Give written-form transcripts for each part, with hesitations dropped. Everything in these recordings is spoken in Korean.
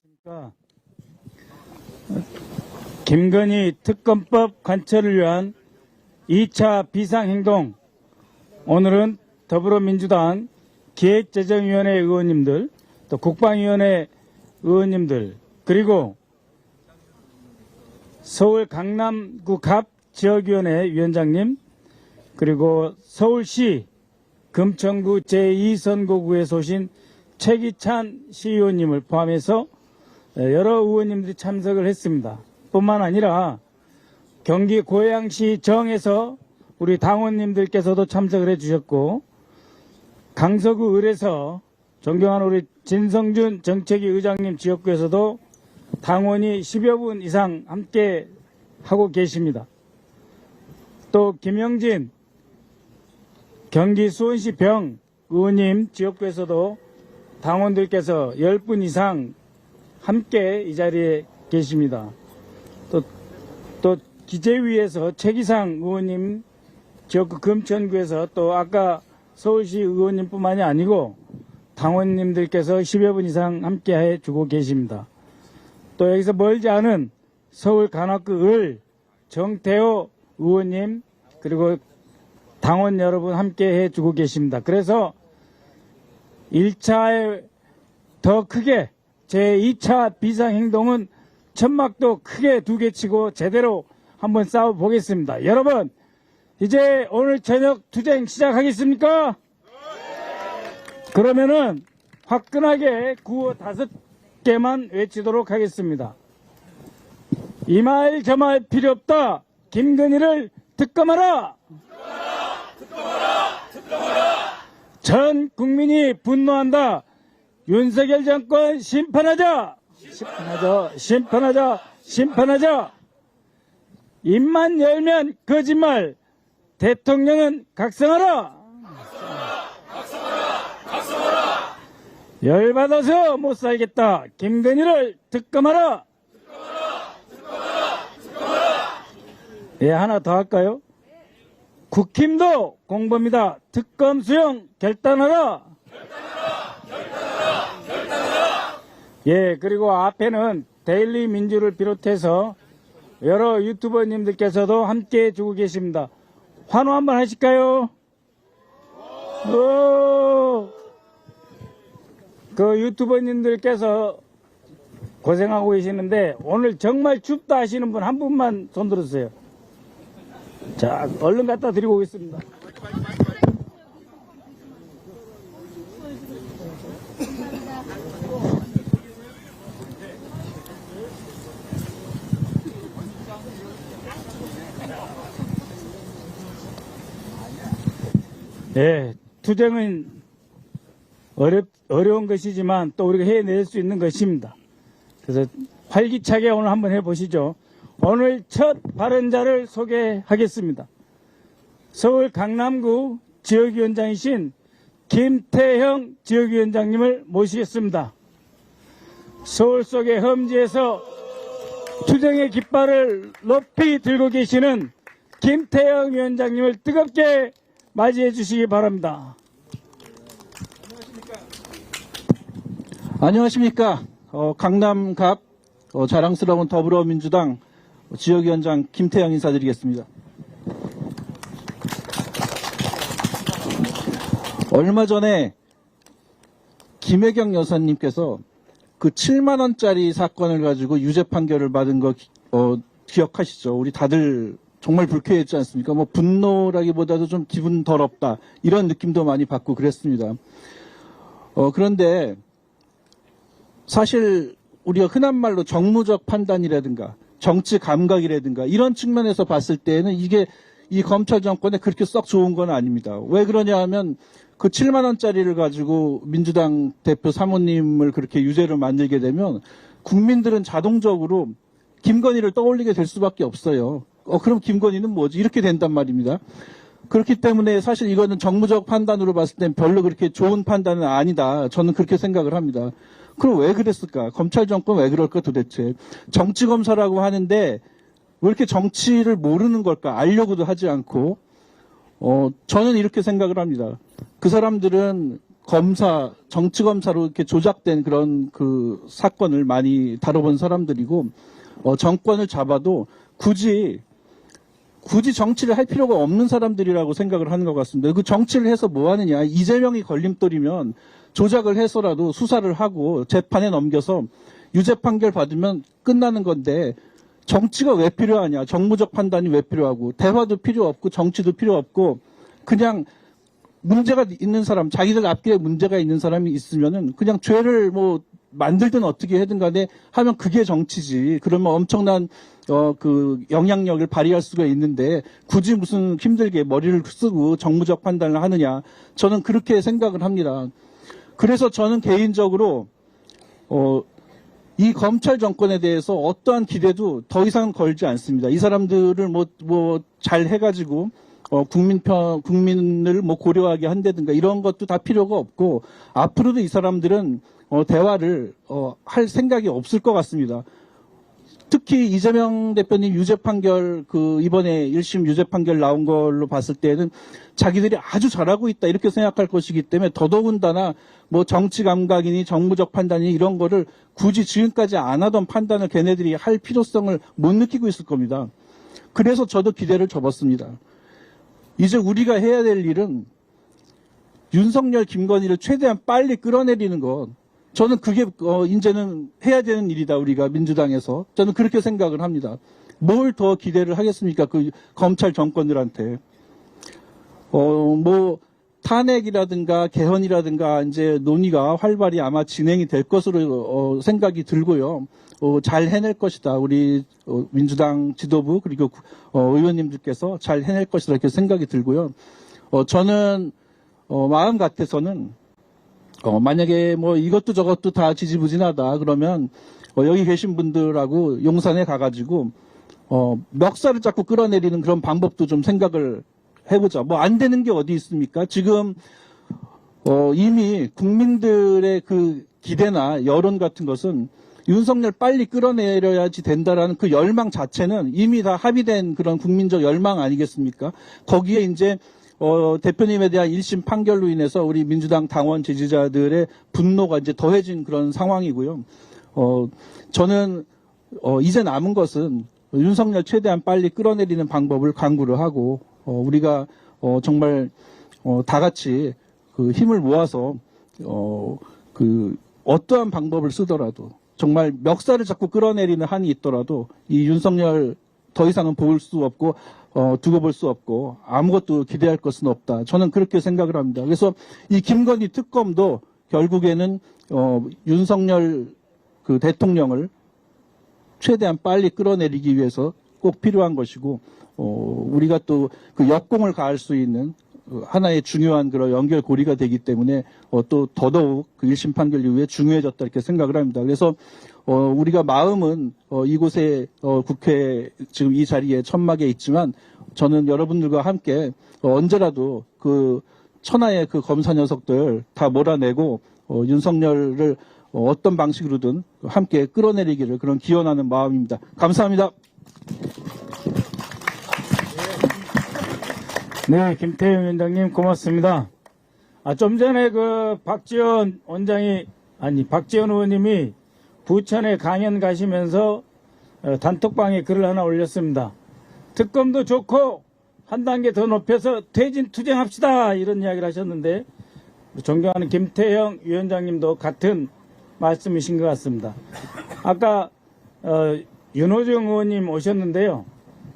안녕하십니까. 김건희 특검법 관철을 위한 2차 비상행동, 오늘은 더불어민주당 기획재정위원회 의원님들, 또 국방위원회 의원님들, 그리고 서울 강남구 갑 지역위원회 위원장님, 그리고 서울시 금천구 제2선거구에서 오신 최기찬 시의원님을 포함해서 여러 의원님들이 참석을 했습니다. 뿐만 아니라 경기 고양시 정에서 우리 당원님들께서도 참석을 해주셨고, 강서구 을에서 존경하는 우리 진성준 정책위 의장님 지역구에서도 당원이 10여 분 이상 함께 하고 계십니다. 또 김영진 경기 수원시 병 의원님 지역구에서도 당원들께서 10분 이상 함께 이 자리에 계십니다. 또 기재위에서 최기상 의원님 지역구 금천구에서 또 아까 서울시 의원님뿐만이 아니고 당원님들께서 10여 분 이상 함께 해주고 계십니다. 또 여기서 멀지 않은 서울 관악구 을 정태호 의원님, 그리고 당원 여러분 함께 해주고 계십니다. 그래서 1차에 더 크게 제2차 비상행동은 천막도 크게 두 개 치고 제대로 한번 싸워보겠습니다. 여러분, 이제 오늘 저녁 투쟁 시작하겠습니까? 그러면은 화끈하게 구호 5개만 외치도록 하겠습니다. 이 말 저 말 필요 없다. 김건희를 특검하라. 특검하라. 전 국민이 분노한다. 윤석열 정권 심판하자. 심판하자. 입만 열면 거짓말. 대통령은 각성하라. 열받아서 못 살겠다. 김건희를 특검하라. 예, 하나 더 할까요? 국힘도 공범이다. 특검 수용 결단하라. 예, 그리고 앞에는 데일리 민주를 비롯해서 여러 유튜버님들께서도 함께 해주고 계십니다. 환호 한번 하실까요? 그 유튜버님들께서 고생하고 계시는데 오늘 정말 춥다 하시는 분 한 분만 손 들어주세요. 자, 얼른 갖다 드리고 오겠습니다. 예, 투쟁은 어려운 것이지만 또 우리가 해낼 수 있는 것입니다. 그래서 활기차게 오늘 한번 해보시죠. 오늘 첫 발언자를 소개하겠습니다. 서울 강남구 지역위원장이신 김태형 지역위원장님을 모시겠습니다. 서울 속의 험지에서 투쟁의 깃발을 높이 들고 계시는 김태형 위원장님을 뜨겁게 맞이해 주시기 바랍니다. 안녕하십니까. 강남 갑 자랑스러운 더불어민주당 지역위원장 김태형 인사드리겠습니다. 얼마 전에 김혜경 여사님께서 그 7만 원짜리 사건을 가지고 유죄 판결을 받은 거 기억하시죠? 우리 다들 정말 불쾌했지 않습니까? 뭐 분노라기보다도 좀 기분 더럽다 이런 느낌도 많이 받고 그랬습니다. 그런데 사실 우리가 흔한 말로 정무적 판단이라든가 정치 감각이라든가 이런 측면에서 봤을 때는 이게 이 검찰 정권에 그렇게 썩 좋은 건 아닙니다. 왜 그러냐 하면 그 7만 원짜리를 가지고 민주당 대표 사모님을 그렇게 유죄로 만들게 되면 국민들은 자동적으로 김건희를 떠올리게 될 수밖에 없어요. 그럼 김건희는 뭐지? 이렇게 된단 말입니다. 그렇기 때문에 사실 이거는 정무적 판단으로 봤을 땐 별로 그렇게 좋은 판단은 아니다. 저는 그렇게 생각을 합니다. 그럼 왜 그랬을까? 검찰 정권 왜 그럴까 도대체? 정치검사라고 하는데 왜 이렇게 정치를 모르는 걸까? 알려고도 하지 않고 저는 이렇게 생각을 합니다. 그 사람들은 검사, 정치 검사로 이렇게 조작된 그런 그 사건을 많이 다뤄본 사람들이고, 정권을 잡아도 굳이 정치를 할 필요가 없는 사람들이라고 생각을 하는 것 같습니다. 그 정치를 해서 뭐 하느냐. 이재명이 걸림돌이면 조작을 해서라도 수사를 하고 재판에 넘겨서 유죄 판결 받으면 끝나는 건데, 정치가 왜 필요하냐. 정무적 판단이 왜 필요하고, 대화도 필요 없고 정치도 필요 없고, 그냥 문제가 있는 사람, 자기들 앞길에 문제가 있는 사람이 있으면은 그냥 죄를 뭐 만들든 어떻게 하든 간에 하면 그게 정치지. 그러면 엄청난 그 영향력을 발휘할 수가 있는데 굳이 무슨 힘들게 머리를 쓰고 정무적 판단을 하느냐. 저는 그렇게 생각을 합니다. 그래서 저는 개인적으로 이 검찰 정권에 대해서 어떠한 기대도 더 이상 걸지 않습니다. 이 사람들을 뭐 잘 해가지고 국민을 뭐 고려하게 한다든가 이런 것도 다 필요가 없고, 앞으로도 이 사람들은 대화를 할 생각이 없을 것 같습니다. 특히 이재명 대표님 유죄 판결, 이번에 1심 유죄 판결 나온 걸로 봤을 때는 자기들이 아주 잘하고 있다 이렇게 생각할 것이기 때문에 더더군다나 뭐 정치 감각이니 정무적 판단이니 이런 거를 굳이 지금까지 안 하던 판단을 걔네들이 할 필요성을 못 느끼고 있을 겁니다. 그래서 저도 기대를 접었습니다. 이제 우리가 해야 될 일은 윤석열, 김건희를 최대한 빨리 끌어내리는 것. 저는 그게 이제는 해야 되는 일이다, 우리가 민주당에서. 저는 그렇게 생각을 합니다. 뭘 더 기대를 하겠습니까? 그 검찰 정권들한테. 뭐 탄핵이라든가 개헌이라든가 이제 논의가 활발히 아마 진행이 될 것으로 생각이 들고요. 잘 해낼 것이다. 우리 민주당 지도부 그리고 의원님들께서 잘 해낼 것이다 이렇게 생각이 들고요. 저는 마음 같아서는 만약에 뭐 이것도 저것도 다 지지부진하다 그러면 여기 계신 분들하고 용산에 가가지고 멱살을 자꾸 끌어내리는 그런 방법도 좀 생각을 해보자. 뭐 안 되는 게 어디 있습니까? 지금 이미 국민들의 그 기대나 여론 같은 것은 윤석열 빨리 끌어내려야지 된다라는 그 열망 자체는 이미 다 합의된 그런 국민적 열망 아니겠습니까? 거기에 이제 대표님에 대한 1심 판결로 인해서 우리 민주당 당원 지지자들의 분노가 이제 더해진 그런 상황이고요. 저는 이제 남은 것은 윤석열 최대한 빨리 끌어내리는 방법을 강구를 하고 우리가 정말 다 같이 그 힘을 모아서 어떠한 방법을 쓰더라도 정말 멱살을 자꾸 끌어내리는 한이 있더라도 이 윤석열 더 이상은 볼 수 없고 두고 볼 수 없고 아무것도 기대할 것은 없다. 저는 그렇게 생각을 합니다. 그래서 이 김건희 특검도 결국에는 윤석열 그 대통령을 최대한 빨리 끌어내리기 위해서 꼭 필요한 것이고 우리가 또 그 역공을 가할 수 있는 하나의 중요한 그런 연결고리가 되기 때문에 또 더더욱 그 1심 판결 이후에 중요해졌다 이렇게 생각을 합니다. 그래서 우리가 마음은 이곳에 국회 지금 이 자리에 천막에 있지만 저는 여러분들과 함께 언제라도 그 천하의 그 검사 녀석들 다 몰아내고 윤석열을 어떤 방식으로든 함께 끌어내리기를 그런 기원하는 마음입니다. 감사합니다. 네, 김태형 위원장님 고맙습니다. 좀 전에 그 박지원 의원님이 부천에 강연 가시면서 단톡방에 글을 하나 올렸습니다. 특검도 좋고 한 단계 더 높여서 퇴진 투쟁합시다 이런 이야기를 하셨는데 존경하는 김태형 위원장님도 같은 말씀이신 것 같습니다. 아까 윤호중 의원님 오셨는데요.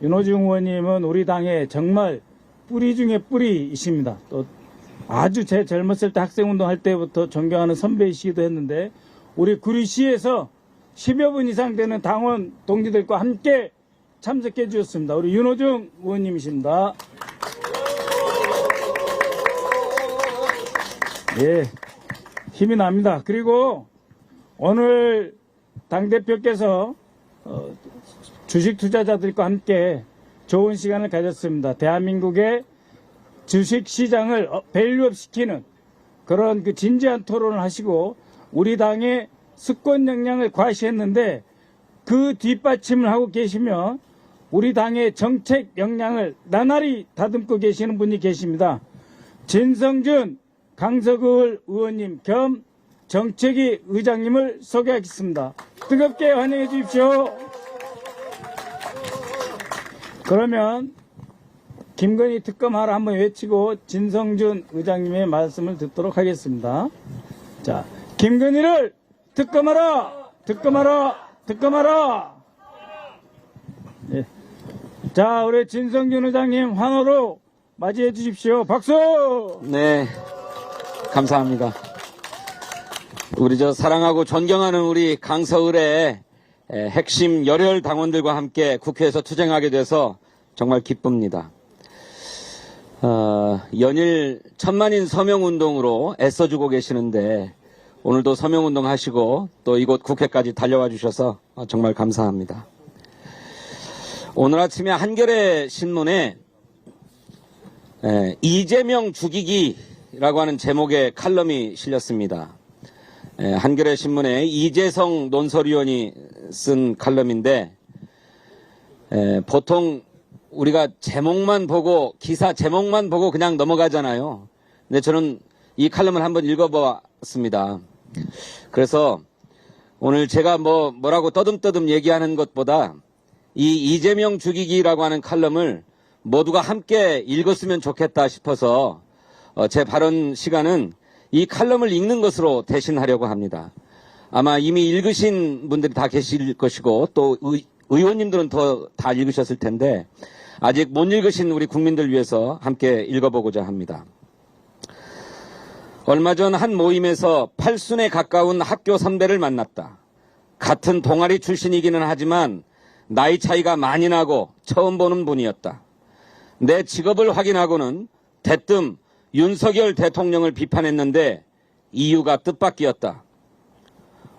윤호중 의원님은 우리 당의 정말 뿌리 중에 뿌리이십니다. 또 아주 제 젊었을 때 학생운동 할 때부터 존경하는 선배이시기도 했는데 우리 구리시에서 10여 분 이상 되는 당원 동지들과 함께 참석해 주셨습니다. 우리 윤호중 의원님이십니다. 예, 힘이 납니다. 그리고 오늘 당대표께서 주식 투자자들과 함께 좋은 시간을 가졌습니다. 대한민국의 주식시장을 밸류업 시키는 그런 그 진지한 토론을 하시고 우리 당의 수권 역량을 과시했는데 그 뒷받침을 하고 계시면 우리 당의 정책 역량을 나날이 다듬고 계시는 분이 계십니다. 진성준 강석을 의원님 겸 정책위 의장님을 소개하겠습니다. 뜨겁게 환영해 주십시오. 그러면 김건희 특검하라 한번 외치고 진성준 의장님의 말씀을 듣도록 하겠습니다. 자, 김건희를 특검하라! 특검하라! 특검하라! 예. 자, 우리 진성준 의장님 환호로 맞이해 주십시오. 박수! 네, 감사합니다. 우리 사랑하고 존경하는 우리 강서을의 핵심 열혈 당원들과 함께 국회에서 투쟁하게 돼서 정말 기쁩니다. 연일 천만인 서명운동으로 애써주고 계시는데 오늘도 서명운동 하시고 또 이곳 국회까지 달려와 주셔서 정말 감사합니다. 오늘 아침에 한겨레 신문에 이재명 죽이기라고 하는 제목의 칼럼이 실렸습니다. 한겨레 신문에 이재성 논설위원이 쓴 칼럼인데 보통 우리가 제목만 보고 기사 제목만 보고 그냥 넘어가잖아요. 근데 저는 이 칼럼을 한번 읽어봤습니다. 그래서 오늘 제가 뭐라고 떠듬떠듬 얘기하는 것보다 이 이재명 죽이기라고 하는 칼럼을 모두가 함께 읽었으면 좋겠다 싶어서 제 발언 시간은 이 칼럼을 읽는 것으로 대신하려고 합니다. 아마 이미 읽으신 분들이 다 계실 것이고 또 의원님들은 다 읽으셨을 텐데 아직 못 읽으신 우리 국민들 위해서 함께 읽어보고자 합니다. 얼마 전 한 모임에서 8순에 가까운 학교 선배를 만났다. 같은 동아리 출신이기는 하지만 나이 차이가 많이 나고 처음 보는 분이었다. 내 직업을 확인하고는 대뜸 윤석열 대통령을 비판했는데 이유가 뜻밖이었다.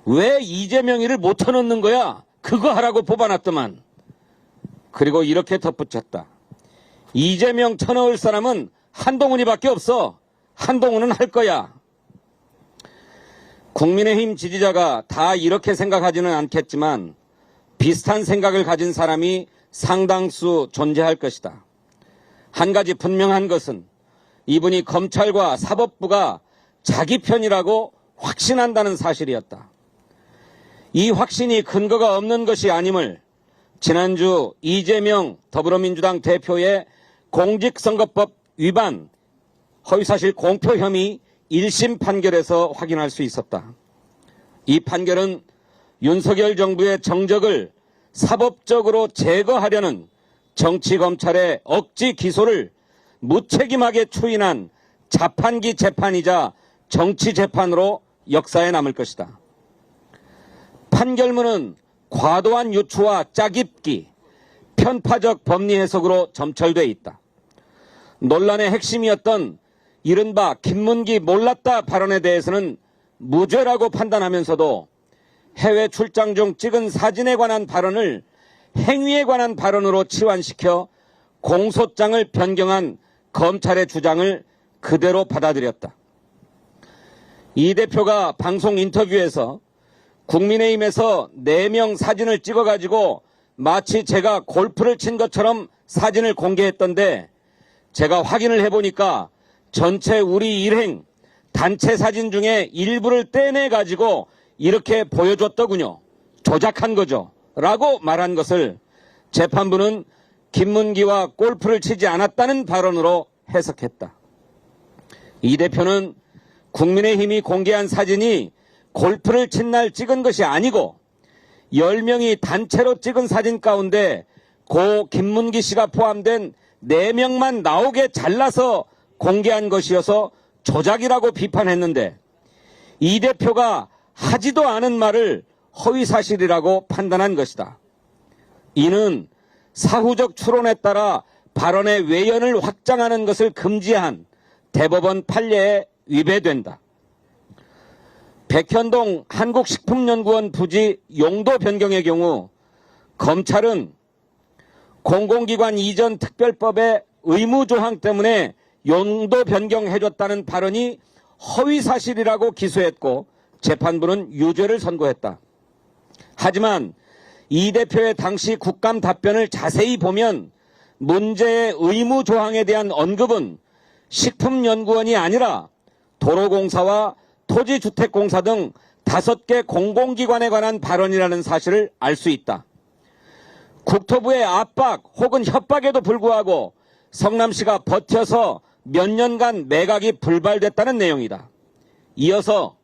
왜 이재명이를 못 쳐넣는 거야? 그거 하라고 뽑아놨더만. 그리고 이렇게 덧붙였다. 이재명 쳐넣을 사람은 한동훈이밖에 없어. 한동훈은 할 거야. 국민의힘 지지자가 다 이렇게 생각하지는 않겠지만 비슷한 생각을 가진 사람이 상당수 존재할 것이다. 한 가지 분명한 것은 이분이 검찰과 사법부가 자기 편이라고 확신한다는 사실이었다. 이 확신이 근거가 없는 것이 아님을 지난주 이재명 더불어민주당 대표의 공직선거법 위반 허위사실 공표 혐의 1심 판결에서 확인할 수 있었다. 이 판결은 윤석열 정부의 정적을 사법적으로 제거하려는 정치검찰의 억지 기소를 무책임하게 추인한 자판기 재판이자 정치재판으로 역사에 남을 것이다. 판결문은 과도한 유추와 짜깁기, 편파적 법리 해석으로 점철돼 있다. 논란의 핵심이었던 이른바 김문기 몰랐다 발언에 대해서는 무죄라고 판단하면서도 해외 출장 중 찍은 사진에 관한 발언을 행위에 관한 발언으로 치환시켜 공소장을 변경한 검찰의 주장을 그대로 받아들였다. 이 대표가 방송 인터뷰에서 국민의힘에서 4명 사진을 찍어가지고 마치 제가 골프를 친 것처럼 사진을 공개했던데 제가 확인을 해보니까 전체 우리 일행 단체 사진 중에 일부를 떼내가지고 이렇게 보여줬더군요. 조작한 거죠. 라고 말한 것을 재판부는 김문기와 골프를 치지 않았다는 발언으로 해석했다. 이 대표는 국민의힘이 공개한 사진이 골프를 친 날 찍은 것이 아니고 10명이 단체로 찍은 사진 가운데 고 김문기 씨가 포함된 4명만 나오게 잘라서 공개한 것이어서 조작이라고 비판했는데 이 대표가 하지도 않은 말을 허위사실이라고 판단한 것이다. 이는 사후적 추론에 따라 발언의 외연을 확장하는 것을 금지한 대법원 판례에 위배된다. 백현동 한국식품연구원 부지 용도 변경의 경우 검찰은 공공기관 이전 특별법의 의무조항 때문에 용도 변경해줬다는 발언이 허위사실이라고 기소했고 재판부는 유죄를 선고했다. 하지만 이 대표의 당시 국감 답변을 자세히 보면 문제의 의무조항에 대한 언급은 식품연구원이 아니라 도로공사와 토지주택공사 등 5개 공공기관에 관한 발언이라는 사실을 알 수 있다. 국토부의 압박 혹은 협박에도 불구하고 성남시가 버텨서 몇 년간 매각이 불발됐다는 내용이다. 이어서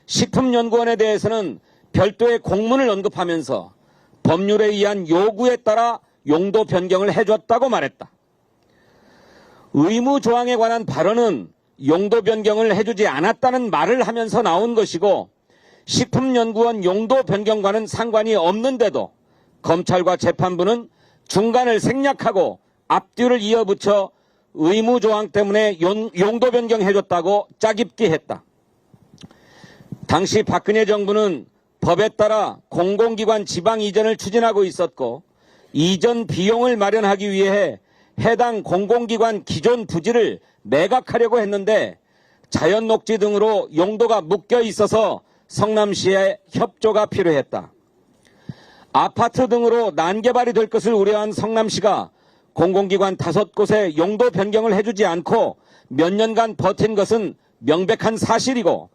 식품연구원에 대해서는 별도의 공문을 언급하면서 법률에 의한 요구에 따라 용도 변경을 해줬다고 말했다. 의무조항에 관한 발언은 용도 변경을 해주지 않았다는 말을 하면서 나온 것이고 식품연구원 용도 변경과는 상관이 없는데도 검찰과 재판부는 중간을 생략하고 앞뒤를 이어붙여 의무조항 때문에 용도 변경해줬다고 짜깁기 했다. 당시 박근혜 정부는 법에 따라 공공기관 지방 이전을 추진하고 있었고 이전 비용을 마련하기 위해 해당 공공기관 기존 부지를 매각하려고 했는데 자연녹지 등으로 용도가 묶여 있어서 성남시의 협조가 필요했다. 아파트 등으로 난개발이 될 것을 우려한 성남시가 공공기관 5곳에 용도 변경을 해주지 않고 몇 년간 버틴 것은 명백한 사실이고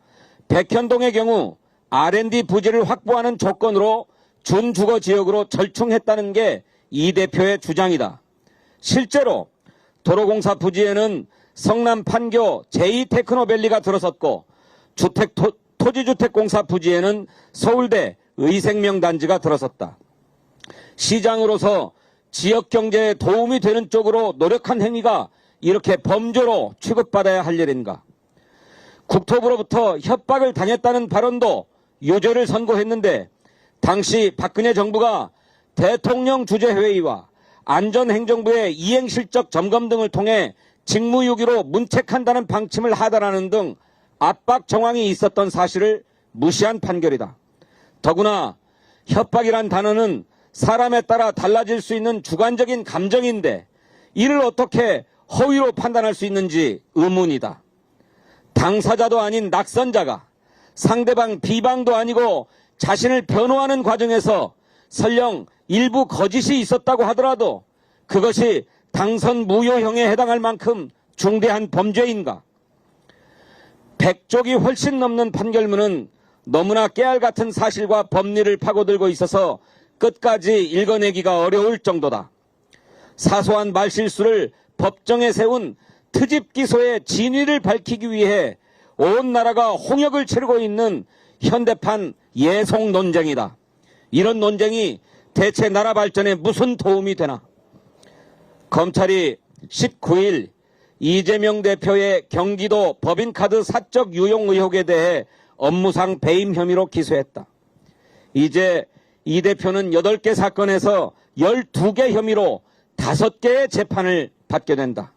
백현동의 경우 R&D 부지를 확보하는 조건으로 준주거지역으로 절충했다는 게 이 대표의 주장이다. 실제로 도로공사 부지에는 성남 판교 제2테크노밸리가 들어섰고 토지주택공사 부지에는 서울대 의생명단지가 들어섰다. 시장으로서 지역경제에 도움이 되는 쪽으로 노력한 행위가 이렇게 범죄로 취급받아야 할 일인가. 국토부로부터 협박을 당했다는 발언도 유죄를 선고했는데 당시 박근혜 정부가 대통령 주재회의와 안전행정부의 이행실적 점검 등을 통해 직무유기로 문책한다는 방침을 하달하는 등 압박 정황이 있었던 사실을 무시한 판결이다. 더구나 협박이란 단어는 사람에 따라 달라질 수 있는 주관적인 감정인데 이를 어떻게 허위로 판단할 수 있는지 의문이다. 당사자도 아닌 낙선자가 상대방 비방도 아니고 자신을 변호하는 과정에서 설령 일부 거짓이 있었다고 하더라도 그것이 당선 무효형에 해당할 만큼 중대한 범죄인가? 100쪽이 훨씬 넘는 판결문은 너무나 깨알 같은 사실과 법리를 파고들고 있어서 끝까지 읽어내기가 어려울 정도다. 사소한 말실수를 법정에 세운 트집 기소의 진위를 밝히기 위해 온 나라가 홍역을 치르고 있는 현대판 예속 논쟁이다. 이런 논쟁이 대체 나라 발전에 무슨 도움이 되나? 검찰이 19일 이재명 대표의 경기도 법인카드 사적 유용 의혹에 대해 업무상 배임 혐의로 기소했다. 이제 이 대표는 8개 사건에서 12개 혐의로 5개의 재판을 받게 된다.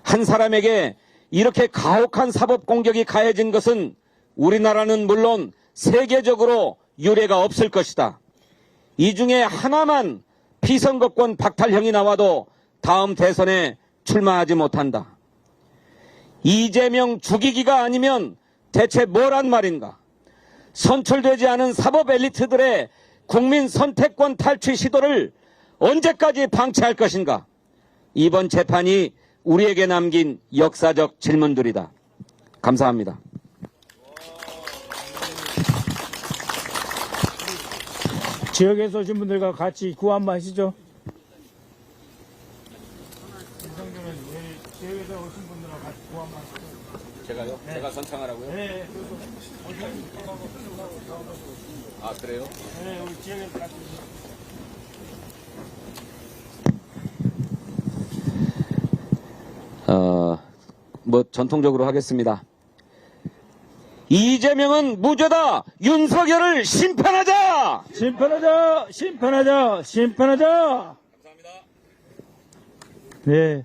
한 사람에게 이렇게 가혹한 사법 공격이 가해진 것은 우리나라는 물론 세계적으로 유례가 없을 것이다. 이 중에 하나만 피선거권 박탈형이 나와도 다음 대선에 출마하지 못한다. 이재명 죽이기가 아니면 대체 뭐란 말인가? 선출되지 않은 사법 엘리트들의 국민 선택권 탈취 시도를 언제까지 방치할 것인가? 이번 재판이 우리에게 남긴 역사적 질문들이다. 감사합니다. 지역에서 오신 분들과 같이 구호 한번 하시죠. 지역에서 오신 분들과 같이 구호 한번 하시죠. 제가요? 네. 제가 선창하라고요? 네. 아, 그래요? 네, 우리 지역에서 같이. 전통적으로 하겠습니다. 이재명은 무죄다! 윤석열을 심판하자! 심판하자! 심판하자! 심판하자! 감사합니다. 네.